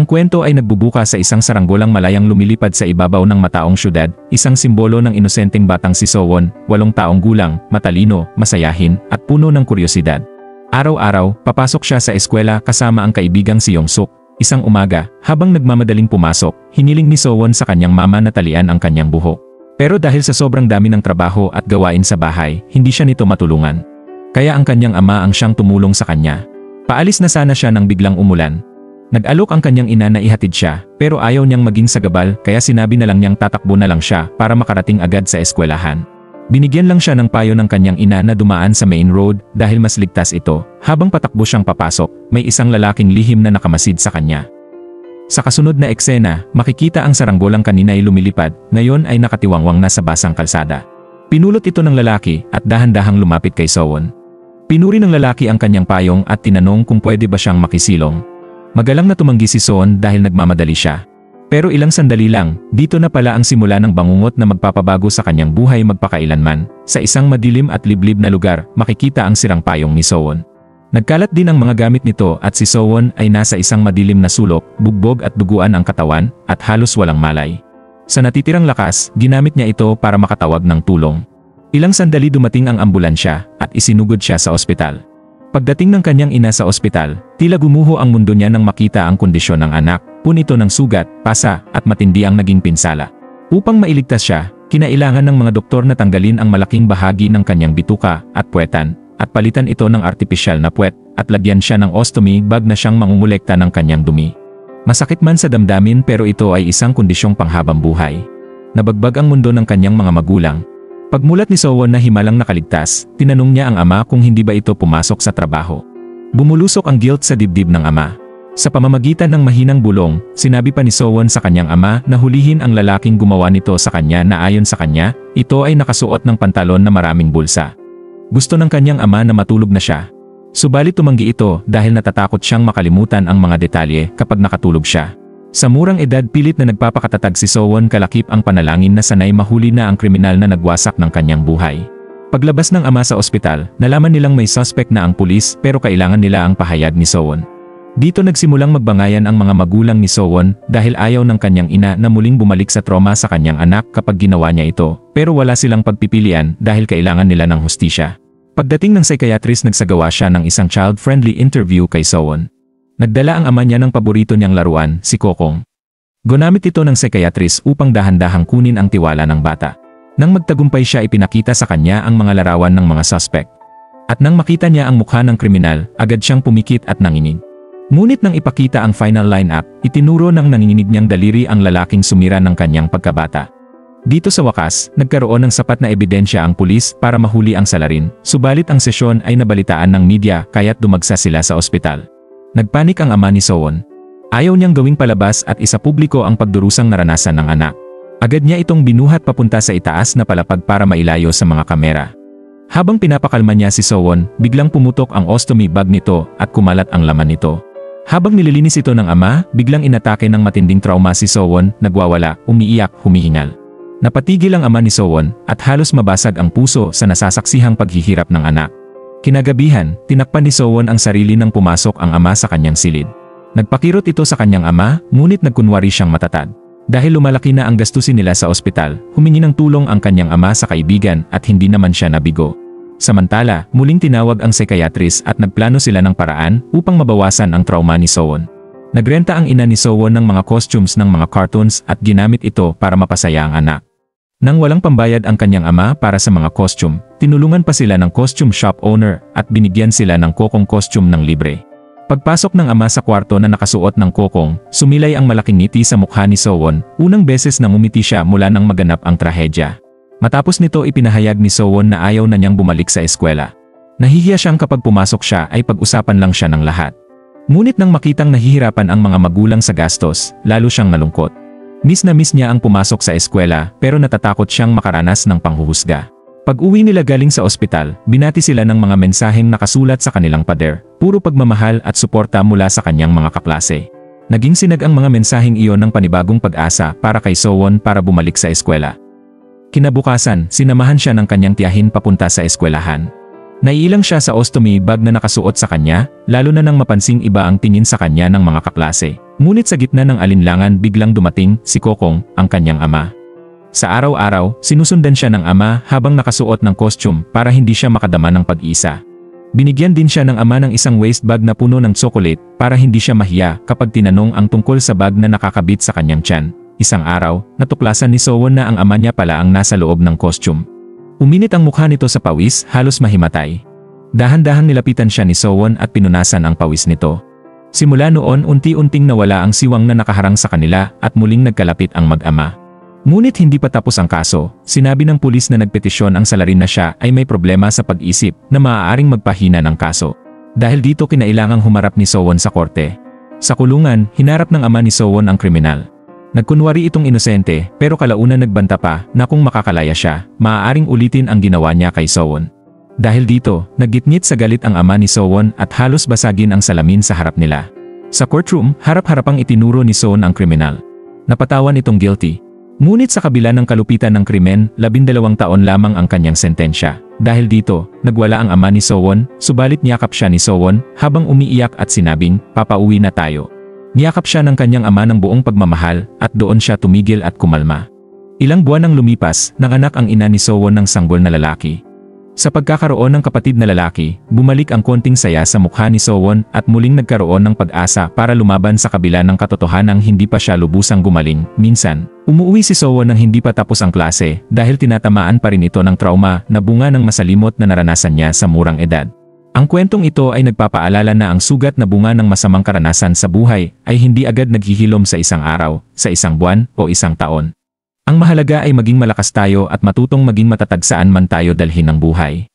Ang kwento ay nagbubuka sa isang saranggolang malayang lumilipad sa ibabaw ng mataong syudad, isang simbolo ng inosenteng batang si Sowon, 8 taong gulang, matalino, masayahin, at puno ng kuryosidad. Araw-araw, papasok siya sa eskwela kasama ang kaibigang si Yongsuk. Isang umaga, habang nagmamadaling pumasok, hiniling ni Sowon sa kanyang mama na talian ang kanyang buhok. Pero dahil sa sobrang dami ng trabaho at gawain sa bahay, hindi siya nito matulungan. Kaya ang kanyang ama ang siyang tumulong sa kanya. Paalis na sana siya nang biglang umulan. Nag-alok ang kanyang ina na ihatid siya, pero ayaw niyang maging sagabal kaya sinabi na lang niyang tatakbo na lang siya para makarating agad sa eskwelahan. Binigyan lang siya ng payo ng kanyang ina na dumaan sa main road dahil mas ligtas ito. Habang patakbo siyang papasok, may isang lalaking lihim na nakamasid sa kanya. Sa kasunod na eksena, makikita ang saranggolang kanina ay lumilipad, ngayon ay nakatiwangwang na sa basang kalsada. Pinulot ito ng lalaki at dahan-dahang lumapit kay Sowon. Pinuri ng lalaki ang kanyang payong at tinanong kung pwede ba siyang makisilong. Magalang na tumanggi si Sowon dahil nagmamadali siya. Pero ilang sandali lang, dito na pala ang simula ng bangungot na magpapabago sa kanyang buhay magpakailanman. Sa isang madilim at liblib na lugar, makikita ang sirang payong ni Sowon. Nagkalat din ang mga gamit nito at si Sowon ay nasa isang madilim na sulok, bugbog at duguan ang katawan, at halos walang malay. Sa natitirang lakas, ginamit niya ito para makatawag ng tulong. Ilang sandali dumating ang ambulansya at isinugod siya sa ospital. Pagdating ng kanyang ina sa ospital, tila gumuho ang mundo niya nang makita ang kondisyon ng anak, punito ng sugat, pasa, at matindi ang naging pinsala. Upang mailigtas siya, kinailangan ng mga doktor na tanggalin ang malaking bahagi ng kanyang bituka at puwetan, at palitan ito ng artipisyal na puwet, at lagyan siya ng ostomy bag na siyang mangungulekta ng kanyang dumi. Masakit man sa damdamin pero ito ay isang kondisyong panghabang buhay. Nabagbag ang mundo ng kanyang mga magulang. Pagmulat ni Sowon na himalang nakaligtas, tinanong niya ang ama kung hindi ba ito pumasok sa trabaho. Bumulusok ang guilt sa dibdib ng ama. Sa pamamagitan ng mahinang bulong, sinabi pa ni Sowon sa kanyang ama na hulihin ang lalaking gumawa nito sa kanya na ayon sa kanya, ito ay nakasuot ng pantalon na maraming bulsa. Gusto ng kanyang ama na matulog na siya. Subalit tumanggi ito dahil natatakot siyang makalimutan ang mga detalye kapag nakatulog siya. Sa murang edad pilit na nagpapakatatag si Sowon kalakip ang panalangin na sanay mahuli na ang kriminal na nagwasak ng kanyang buhay. Paglabas ng ama sa ospital, nalaman nilang may suspect na ang pulis pero kailangan nila ang pahayag ni Sowon. Dito nagsimulang magbangayan ang mga magulang ni Sowon dahil ayaw ng kanyang ina na muling bumalik sa trauma sa kanyang anak kapag ginawa niya ito, pero wala silang pagpipilian dahil kailangan nila ng hustisya. Pagdating ng psychiatrist nagsagawa siya ng isang child-friendly interview kay Sowon. Nagdala ang ama niya ng paborito niyang laruan, si Kokong. Gunamit ito ng psychiatrist upang dahan-dahang kunin ang tiwala ng bata. Nang magtagumpay siya ipinakita sa kanya ang mga larawan ng mga suspect. At nang makita niya ang mukha ng kriminal, agad siyang pumikit at nanginig. Ngunit nang ipakita ang final line-up, itinuro ng nanginginig niyang daliri ang lalaking sumira ng kanyang pagkabata. Dito sa wakas, nagkaroon ng sapat na ebidensya ang pulis para mahuli ang salarin, subalit ang sesyon ay nabalitaan ng media kaya't dumagsa sila sa ospital. Nagpanik ang ama ni Sowon. Ayaw niyang gawing palabas at isapubliko ang pagdurusang naranasan ng anak. Agad niya itong binuhat papunta sa itaas na palapag para mailayo sa mga kamera. Habang pinapakalma niya si Sowon, biglang pumutok ang ostomy bag nito at kumalat ang laman nito. Habang nililinis ito ng ama, biglang inatake ng matinding trauma si Sowon, nagwawala, umiiyak, humihingal. Napatigil ang ama ni Sowon at halos mabasag ang puso sa nasasaksihang paghihirap ng anak. Kinagabihan, tinakpan ni Sowon ang sarili nang pumasok ang ama sa kanyang silid. Nagpakirot ito sa kanyang ama, ngunit nagkunwari siyang matatag. Dahil lumalaki na ang gastusin nila sa ospital, humingi ng tulong ang kanyang ama sa kaibigan at hindi naman siya nabigo. Samantala, muling tinawag ang psychiatrist at nagplano sila ng paraan upang mabawasan ang trauma ni Sowon. Nagrenta ang ina ni Sowon ng mga costumes ng mga cartoons at ginamit ito para mapasaya ang anak. Nang walang pambayad ang kanyang ama para sa mga costume, tinulungan pa sila ng costume shop owner at binigyan sila ng Kokong costume ng libre. Pagpasok ng ama sa kwarto na nakasuot ng Kokong, sumilay ang malaking ngiti sa mukha ni Sowon, unang beses nang umiti siya mula nang maganap ang trahedya. Matapos nito ipinahayag ni Sowon na ayaw na niyang bumalik sa eskwela. Nahihiya siyang kapag pumasok siya ay pag-usapan lang siya ng lahat. Ngunit nang makitang nahihirapan ang mga magulang sa gastos, lalo siyang nalungkot. Miss na miss niya ang pumasok sa eskwela pero natatakot siyang makaranas ng panghuhusga. Pag-uwi nila galing sa ospital, binati sila ng mga mensaheng nakasulat sa kanilang pader, puro pagmamahal at suporta mula sa kanyang mga kaklase. Naging sinag ang mga mensaheng iyon ng panibagong pag-asa para kay Sowon para bumalik sa eskwela. Kinabukasan, sinamahan siya ng kanyang tiyahin papunta sa eskwelahan. Naiilang siya sa ostomy bag na nakasuot sa kanya, lalo na nang mapansing iba ang tingin sa kanya ng mga kaklase. Ngunit sa gitna ng alinlangan biglang dumating si Kokong, ang kanyang ama. Sa araw-araw, sinusundan siya ng ama habang nakasuot ng costume para hindi siya makadama ng pag-isa. Binigyan din siya ng ama ng isang waist bag na puno ng tsokolate para hindi siya mahiya kapag tinanong ang tungkol sa bag na nakakabit sa kanyang tiyan. Isang araw, natuklasan ni Sowon na ang ama niya pala ang nasa loob ng costume. Uminit ang mukha nito sa pawis, halos mahimatay. Dahan-dahang nilapitan siya ni Sowon at pinunasan ang pawis nito. Simula noon unti-unting nawala ang siwang na nakaharang sa kanila at muling nagkalapit ang mag-ama. Ngunit hindi pa tapos ang kaso, sinabi ng pulis na nagpetisyon ang salarin na siya ay may problema sa pag-isip na maaaring magpahina ng kaso. Dahil dito kinailangang humarap ni Sowon sa korte. Sa kulungan, hinarap ng ama ni Sowon ang kriminal. Nagkunwari itong inosente pero kalaunan nagbanta pa na kung makakalaya siya, maaaring ulitin ang ginawa niya kay Sowon. Dahil dito, naggitngit sa galit ang ama ni Sowon at halos basagin ang salamin sa harap nila. Sa courtroom, harap-harapang itinuro ni Sowon ang kriminal. Napatawan itong guilty. Ngunit sa kabila ng kalupitan ng krimen, 12 taon lamang ang kanyang sentensya. Dahil dito, nagwala ang ama ni Sowon, subalit niyakap siya ni Sowon habang umiiyak at sinabing, "Papauwi na tayo." Niyakap siya ng kanyang ama ng buong pagmamahal at doon siya tumigil at kumalma. Ilang buwan nang lumipas, nanganak ang ina ni Sowon ng sanggol na lalaki. Sa pagkakaroon ng kapatid na lalaki, bumalik ang konting saya sa mukha ni Sowon at muling nagkaroon ng pag-asa para lumaban sa kabila ng katotohanang hindi pa siya lubusang gumaling. Minsan, umuwi si Sowon nang hindi pa tapos ang klase dahil tinatamaan pa rin ito ng trauma na bunga ng masalimot na naranasan niya sa murang edad. Ang kwentong ito ay nagpapaalala na ang sugat na bunga ng masamang karanasan sa buhay ay hindi agad naghihilom sa isang araw, sa isang buwan, o isang taon. Ang mahalaga ay maging malakas tayo at matutong maging matatag saan man tayo dalhin ng buhay.